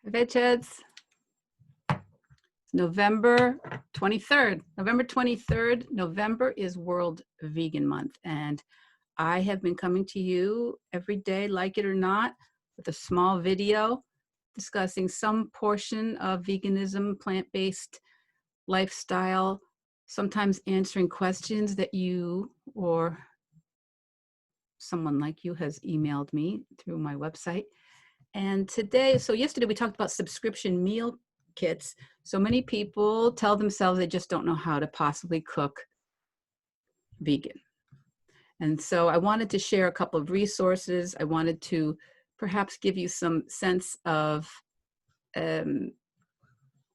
Veg Heads. November 23rd. November 23rd, November is World Vegan Month. And I have been coming to you every day, like it or not, with a small video discussing some portion of veganism, plant-based lifestyle, sometimes answering questions that you or someone like you has emailed me through my website. And today, so yesterday we talked about subscription meal kits. So many people tell themselves they just don't know how to possibly cook vegan. And so I wanted to share a couple of resources. I wanted to perhaps give you some sense of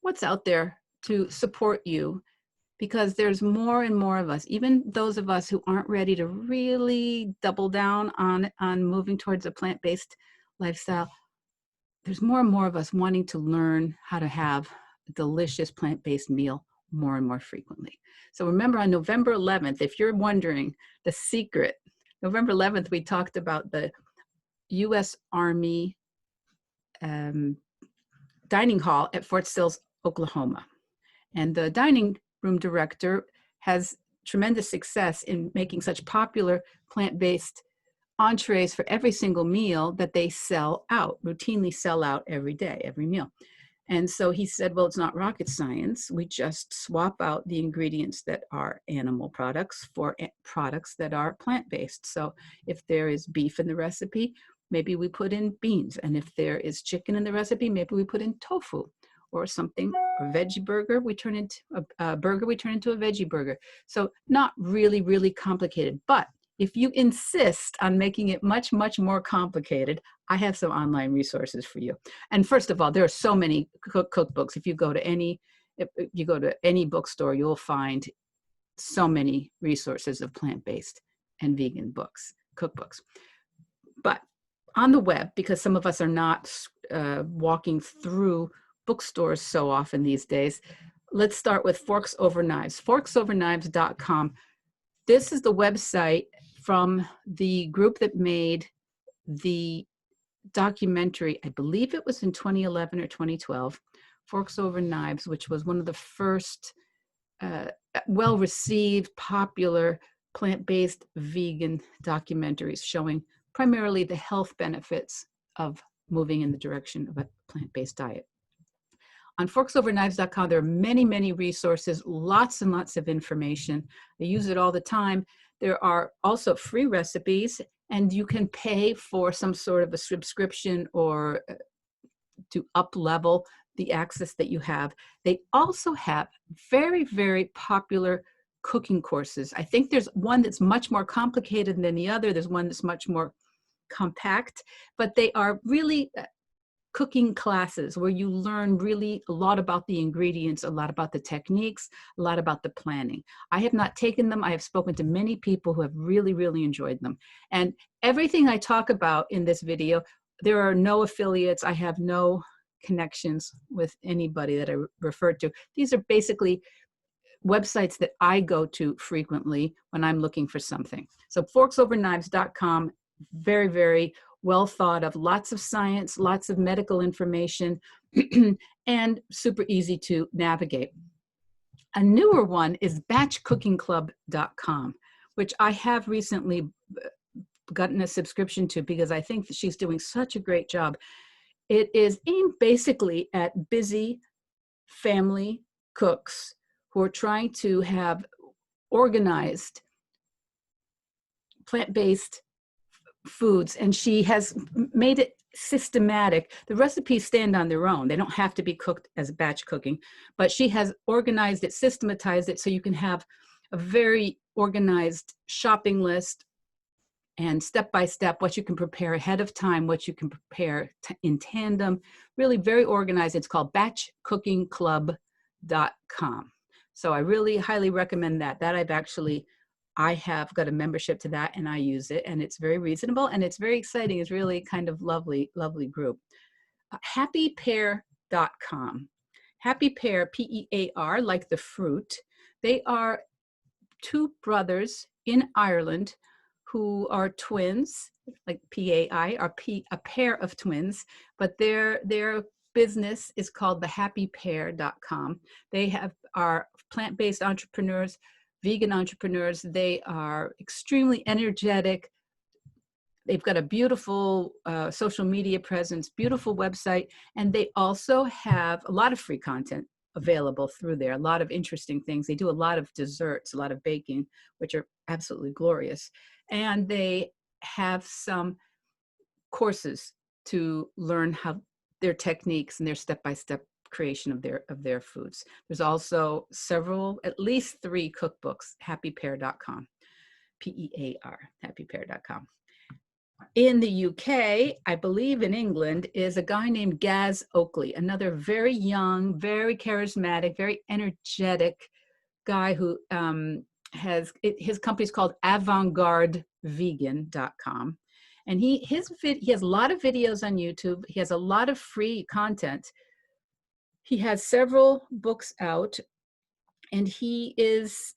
what's out there to support you, because there's more and more of us, even those of us who aren't ready to really double down on moving towards a plant-based lifestyle. There's more and more of us wanting to learn how to have a delicious plant-based meal more and more frequently. So remember, on November 11th, if you're wondering the secret, November 11th, we talked about the U.S. Army dining hall at Fort Stills, Oklahoma. And the dining room director has tremendous success in making such popular plant-based entrees for every single meal that they sell out, routinely sell out every day, every meal. And so he said, well, it's not rocket science. We just swap out the ingredients that are animal products for products that are plant-based. So if there is beef in the recipe, maybe we put in beans. And if there is chicken in the recipe, maybe we put in tofu or something, or veggie burger, we turn into a burger, we turn into a veggie burger. So not really, really complicated. But if you insist on making it much, much more complicated, I have some online resources for you. And first of all, there are so many cookbooks. If you go to any bookstore, you'll find so many resources of plant-based and vegan books, cookbooks. But on the web, because some of us are not walking through bookstores so often these days, let's start with Forks Over Knives, forksoverknives.com. This is the website from the group that made the documentary, I believe it was in 2011 or 2012, Forks Over Knives, which was one of the first well-received, popular, plant-based vegan documentaries showing primarily the health benefits of moving in the direction of a plant-based diet. On forksoverknives.com, there are many, many resources, lots and lots of information. I use it all the time. There are also free recipes, and you can pay for some sort of a subscription or to up-level the access that you have. They also have very, very popular cooking courses. I think there's one that's much more complicated than the other. There's one that's much more compact, but they are really cooking classes where you learn really a lot about the ingredients, a lot about the techniques, a lot about the planning. I have not taken them. I have spoken to many people who have really, really enjoyed them. And everything I talk about in this video, there are no affiliates. I have no connections with anybody that I refer to. These are basically websites that I go to frequently when I'm looking for something. So forksoverknives.com, very, very well thought of, lots of science, lots of medical information, and super easy to navigate. A newer one is batchcookingclub.com, which I have recently gotten a subscription to because I think that she's doing such a great job. It is aimed basically at busy family cooks who are trying to have organized plant-based foods, and she has made it systematic. The recipes stand on their own. They don't have to be cooked as batch cooking, but she has organized it, systematized it, so you can have a very organized shopping list and step-by-step what you can prepare ahead of time, what you can prepare in tandem, really very organized. It's called batchcookingclub.com. So I really highly recommend that. I have got a membership to that, and I use it, and it's very reasonable, and it's very exciting. It's really kind of lovely, lovely group. Happypear.com. Happy Pear, P-E-A-R, like the fruit. They are two brothers in Ireland who are twins, like P-A-I, are a pair of twins, but they're business is called thehappypear.com. They are plant-based entrepreneurs, vegan entrepreneurs. They are extremely energetic. They've got a beautiful social media presence, beautiful website, and they also have a lot of free content available through there, a lot of interesting things. They do a lot of desserts, a lot of baking, which are absolutely glorious. And they have some courses to learn how their techniques and their step-by-step creation of their foods. There's also several, at least 3 cookbooks, happypear.com, P-E-A-R, happypear.com. In the UK, I believe in England, is a guy named Gaz Oakley, another very young, very charismatic, very energetic guy who his company's called avantgardevegan.com. And he has a lot of videos on YouTube. He has a lot of free content. He has several books out, and he is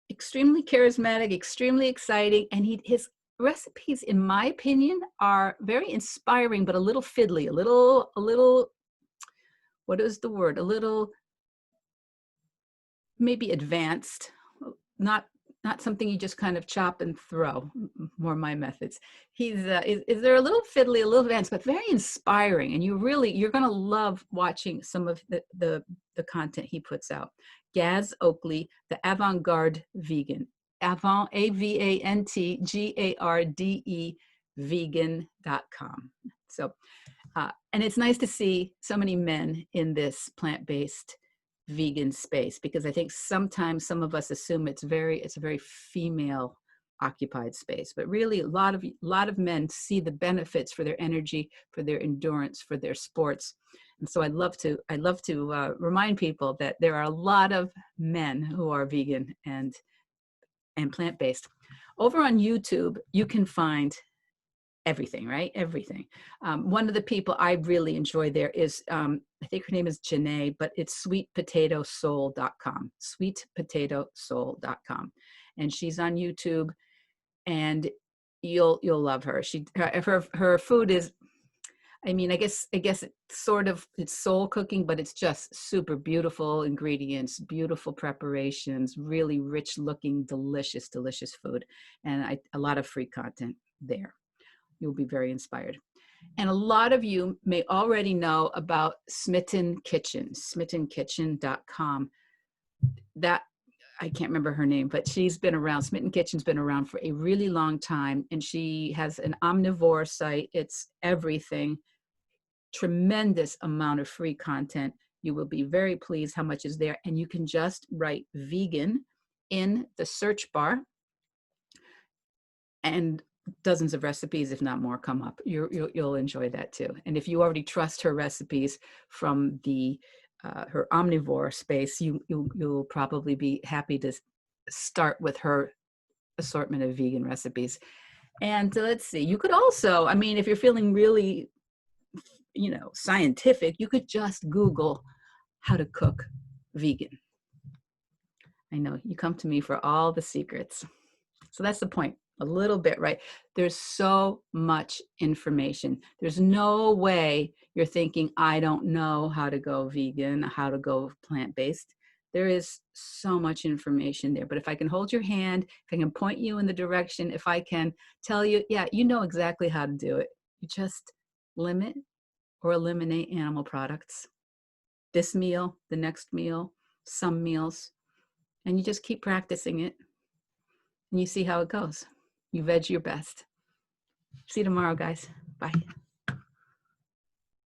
extremely charismatic, extremely exciting, and his recipes, in my opinion, are very inspiring, but a little fiddly, a little, what is the word? A little maybe advanced, not something you just kind of chop and throw, more my methods. He's, is there a little fiddly, a little advanced, but very inspiring. And you're going to love watching some of the content he puts out. Gaz Oakley, the Avant-Garde Vegan, Avant, AVANTGARDE vegan.com. So, and it's nice to see so many men in this plant-based vegan space, because I think sometimes some of us assume it's a very female occupied space, but really a lot of men see the benefits for their energy, for their endurance, for their sports. And so I'd love to remind people that there are a lot of men who are vegan and plant-based. Over on YouTube, you can find everything, right? Everything. One of the people I really enjoy there is, I think her name is Janae, but it's sweetpotatosoul.com, sweetpotatosoul.com. And she's on YouTube, and you'll love her. Her food is, I mean, I guess it's soul cooking, but it's just super beautiful ingredients, beautiful preparations, really rich looking, delicious food. And a lot of free content there. You'll be very inspired. And a lot of you may already know about Smitten Kitchen, smittenkitchen.com. That, I can't remember her name, but she's been around. Smitten Kitchen's been around for a really long time, and she has an omnivore site. It's everything, tremendous amount of free content. You will be very pleased how much is there, and you can just write vegan in the search bar, and dozens of recipes, if not more, come up. You'll enjoy that too. And if you already trust her recipes from the her omnivore space, you'll probably be happy to start with her assortment of vegan recipes. And let's see, you could also, I mean, if you're feeling really, scientific, you could just Google how to cook vegan. I know you come to me for all the secrets. So that's the point. A little bit, right? There's so much information. There's no way you're thinking, I don't know how to go vegan, how to go plant-based. There is so much information there. But if I can hold your hand, if I can point you in the direction, if I can tell you, yeah, you know exactly how to do it. You just limit or eliminate animal products. This meal, the next meal, some meals, and you just keep practicing it. And you see how it goes. You veg your best. See you tomorrow, guys. Bye.